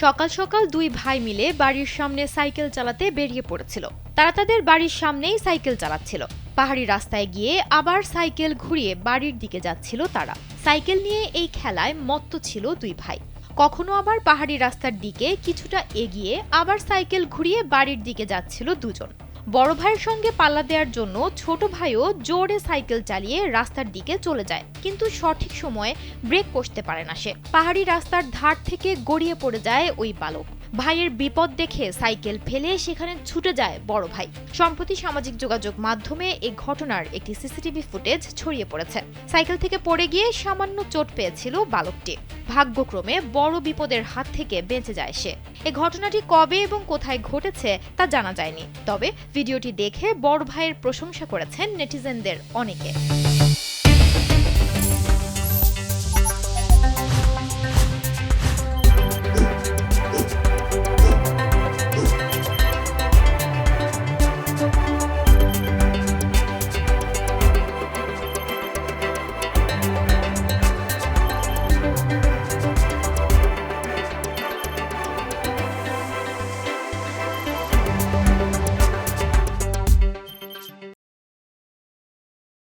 সকাল সকাল দুই ভাই মিলে বাড়ির সামনে সাইকেল চালাতে বেরিয়ে পড়েছিল। তারা তাদের বাড়ির সামনেই সাইকেল চালাচ্ছিল। পাহাড়ি রাস্তায় গিয়ে আবার সাইকেল ঘুরিয়ে বাড়ির দিকে যাচ্ছিল তারা। সাইকেল নিয়ে এই খেলায় মত্ত ছিল দুই ভাই। কখনো আবার পাহাড়ি রাস্তার দিকে কিছুটা এগিয়ে আবার সাইকেল ঘুরিয়ে বাড়ির দিকে যাচ্ছিল দুজন। বড় ভাইয়ের সঙ্গে পাল্লা দেওয়ার জন্য ছোট ভাইও জোরে সাইকেল চালিয়ে রাস্তার দিকে চলে যায়, কিন্তু সঠিক সময়ে ব্রেক কষতে পারে না সে। পাহাড়ি রাস্তার ধার থেকে গড়িয়ে পড়ে যায় ওই বালক। ভাইয়ের বিপদ দেখে সাইকেল ফেলে সেখানে ছুটে যায় বড় ভাই। সম্প্রতি সামাজিক যোগাযোগ মাধ্যমে এই ঘটনার একটি সিসিটিভি ফুটেজ ছড়িয়ে পড়েছে। সাইকেল থেকে পড়ে গিয়ে সামান্য চোট পেয়েছিল বালকটি। ভাগ্যক্রমে বড় বিপদের হাত থেকে বেঁচে যায় সে। এই ঘটনাটি কবে এবং কোথায় ঘটেছে তা জানা যায়নি, তবে ভিডিওটি দেখে বড় ভাইয়ের প্রশংসা করেছেন নেটিজেনদের অনেকে।